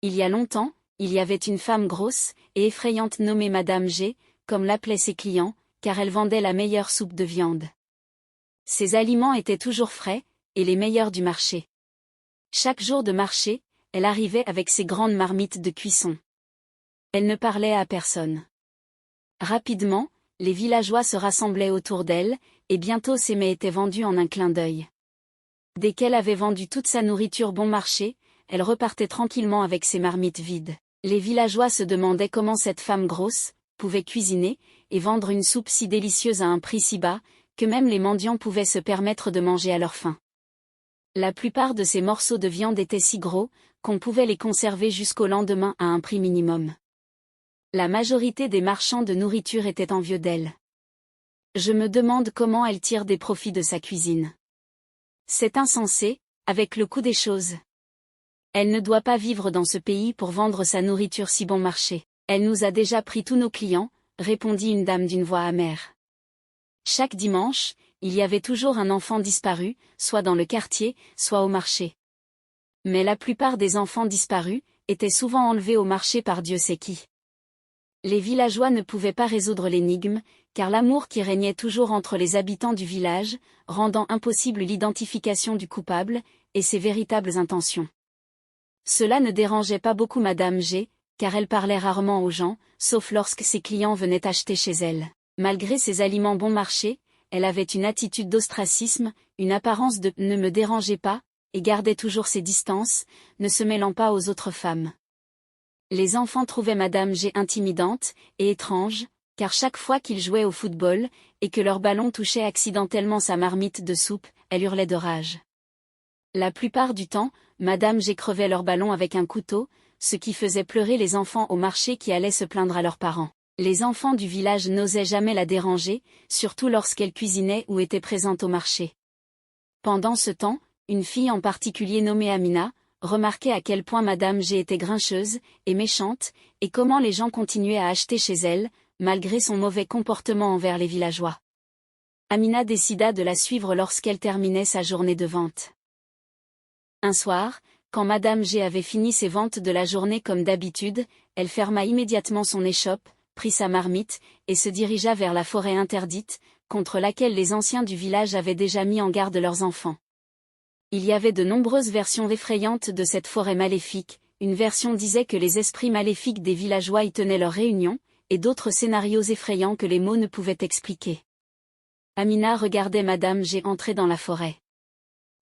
Il y a longtemps, il y avait une femme grosse et effrayante nommée Madame G, comme l'appelaient ses clients, car elle vendait la meilleure soupe de viande. Ses aliments étaient toujours frais, et les meilleurs du marché. Chaque jour de marché, elle arrivait avec ses grandes marmites de cuisson. Elle ne parlait à personne. Rapidement, les villageois se rassemblaient autour d'elle, et bientôt ses mets étaient vendus en un clin d'œil. Dès qu'elle avait vendu toute sa nourriture bon marché, elle repartait tranquillement avec ses marmites vides. Les villageois se demandaient comment cette femme grosse pouvait cuisiner et vendre une soupe si délicieuse à un prix si bas, que même les mendiants pouvaient se permettre de manger à leur faim. La plupart de ces morceaux de viande étaient si gros, qu'on pouvait les conserver jusqu'au lendemain à un prix minimum. La majorité des marchands de nourriture étaient envieux d'elle. Je me demande comment elle tire des profits de sa cuisine. C'est insensé, avec le coût des choses. Elle ne doit pas vivre dans ce pays pour vendre sa nourriture si bon marché. Elle nous a déjà pris tous nos clients, répondit une dame d'une voix amère. Chaque dimanche, il y avait toujours un enfant disparu, soit dans le quartier, soit au marché. Mais la plupart des enfants disparus étaient souvent enlevés au marché par Dieu sait qui. Les villageois ne pouvaient pas résoudre l'énigme, car l'amour qui régnait toujours entre les habitants du village, rendant impossible l'identification du coupable, et ses véritables intentions. Cela ne dérangeait pas beaucoup Madame G, car elle parlait rarement aux gens, sauf lorsque ses clients venaient acheter chez elle. Malgré ses aliments bon marché, elle avait une attitude d'ostracisme, une apparence de « ne me dérangez pas », et gardait toujours ses distances, ne se mêlant pas aux autres femmes. Les enfants trouvaient Madame G intimidante et étrange, car chaque fois qu'ils jouaient au football, et que leur ballon touchait accidentellement sa marmite de soupe, elle hurlait de rage. La plupart du temps, Madame G crevait leur ballon avec un couteau, ce qui faisait pleurer les enfants au marché qui allaient se plaindre à leurs parents. Les enfants du village n'osaient jamais la déranger, surtout lorsqu'elle cuisinait ou était présente au marché. Pendant ce temps, une fille en particulier nommée Amina, remarquait à quel point Madame G était grincheuse et méchante, et comment les gens continuaient à acheter chez elle, malgré son mauvais comportement envers les villageois. Amina décida de la suivre lorsqu'elle terminait sa journée de vente. Un soir, quand Madame G avait fini ses ventes de la journée comme d'habitude, elle ferma immédiatement son échoppe, prit sa marmite, et se dirigea vers la forêt interdite, contre laquelle les anciens du village avaient déjà mis en garde leurs enfants. Il y avait de nombreuses versions effrayantes de cette forêt maléfique, une version disait que les esprits maléfiques des villageois y tenaient leur réunion, et d'autres scénarios effrayants que les mots ne pouvaient expliquer. Amina regardait Madame G entrer dans la forêt.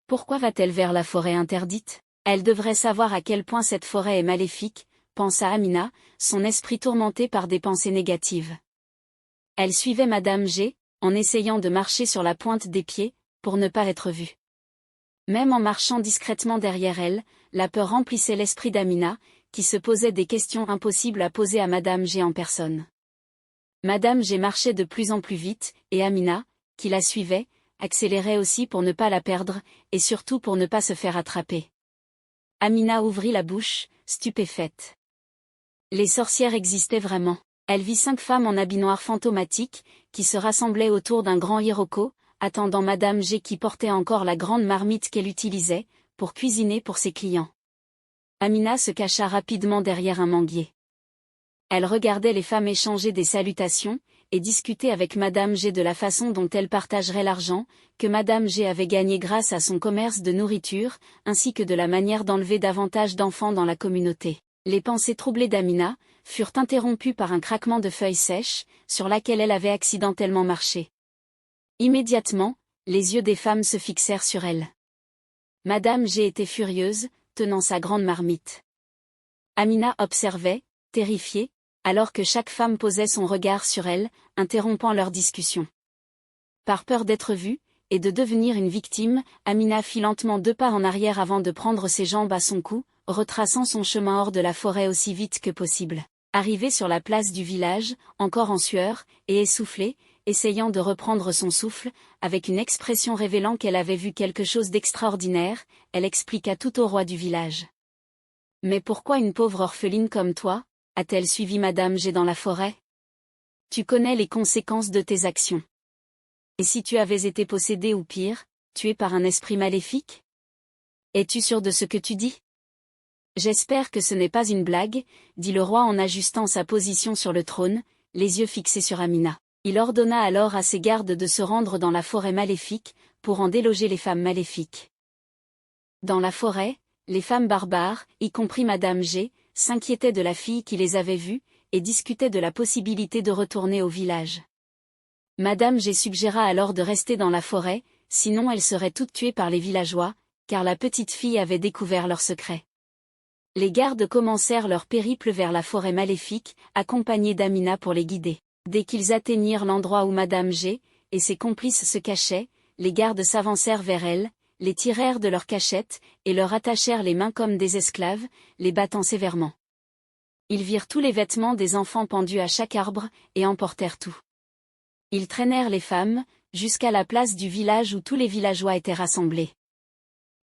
Pourquoi va-t-elle vers la forêt interdite? Elle devrait savoir à quel point cette forêt est maléfique, pensa Amina, son esprit tourmenté par des pensées négatives. Elle suivait Madame G, en essayant de marcher sur la pointe des pieds, pour ne pas être vue. Même en marchant discrètement derrière elle, la peur remplissait l'esprit d'Amina, qui se posait des questions impossibles à poser à Madame G en personne. Madame G marchait de plus en plus vite, et Amina, qui la suivait, accélérait aussi pour ne pas la perdre, et surtout pour ne pas se faire attraper. Amina ouvrit la bouche, stupéfaite. Les sorcières existaient vraiment. Elle vit 5 femmes en habit noir fantomatique, qui se rassemblaient autour d'un grand hiroko, attendant Madame G qui portait encore la grande marmite qu'elle utilisait, pour cuisiner pour ses clients. Amina se cacha rapidement derrière un manguier. Elle regardait les femmes échanger des salutations, et discuter avec Madame G de la façon dont elle partagerait l'argent, que Madame G avait gagné grâce à son commerce de nourriture, ainsi que de la manière d'enlever davantage d'enfants dans la communauté. Les pensées troublées d'Amina furent interrompues par un craquement de feuilles sèches, sur laquelle elle avait accidentellement marché. Immédiatement, les yeux des femmes se fixèrent sur elle. Madame G était furieuse, tenant sa grande marmite. Amina observait, terrifiée, alors que chaque femme posait son regard sur elle, interrompant leur discussion. Par peur d'être vue, et de devenir une victime, Amina fit lentement 2 pas en arrière avant de prendre ses jambes à son cou, retraçant son chemin hors de la forêt aussi vite que possible. Arrivée sur la place du village, encore en sueur, et essoufflée, essayant de reprendre son souffle, avec une expression révélant qu'elle avait vu quelque chose d'extraordinaire, elle expliqua tout au roi du village. « Mais pourquoi une pauvre orpheline comme toi a-t-elle suivi Madame G dans la forêt? Tu connais les conséquences de tes actions. Et si tu avais été possédée ou pire, tuée par un esprit maléfique? Es-tu sûre de ce que tu dis? J'espère que ce n'est pas une blague, dit le roi en ajustant sa position sur le trône, les yeux fixés sur Amina. Il ordonna alors à ses gardes de se rendre dans la forêt maléfique, pour en déloger les femmes maléfiques. Dans la forêt, les femmes barbares, y compris Madame G, s'inquiétaient de la fille qui les avait vues, et discutaient de la possibilité de retourner au village. Madame G suggéra alors de rester dans la forêt, sinon elles seraient toutes tuées par les villageois, car la petite fille avait découvert leur secret. Les gardes commencèrent leur périple vers la forêt maléfique, accompagnés d'Amina pour les guider. Dès qu'ils atteignirent l'endroit où Madame G et ses complices se cachaient, les gardes s'avancèrent vers elles, les tirèrent de leur cachette, et leur attachèrent les mains comme des esclaves, les battant sévèrement. Ils virent tous les vêtements des enfants pendus à chaque arbre, et emportèrent tout. Ils traînèrent les femmes, jusqu'à la place du village où tous les villageois étaient rassemblés.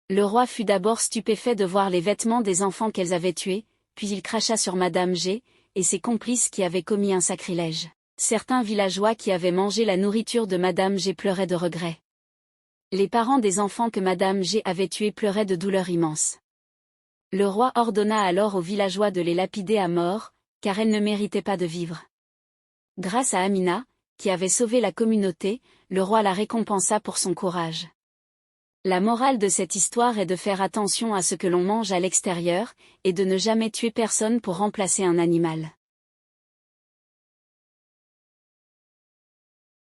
Le roi fut d'abord stupéfait de voir les vêtements des enfants qu'elles avaient tués, puis il cracha sur Madame G et ses complices qui avaient commis un sacrilège. Certains villageois qui avaient mangé la nourriture de Madame G pleuraient de regret. Les parents des enfants que Madame G avait tués pleuraient de douleur immense. Le roi ordonna alors aux villageois de les lapider à mort, car elles ne méritaient pas de vivre. Grâce à Amina, qui avait sauvé la communauté, le roi la récompensa pour son courage. La morale de cette histoire est de faire attention à ce que l'on mange à l'extérieur, et de ne jamais tuer personne pour remplacer un animal.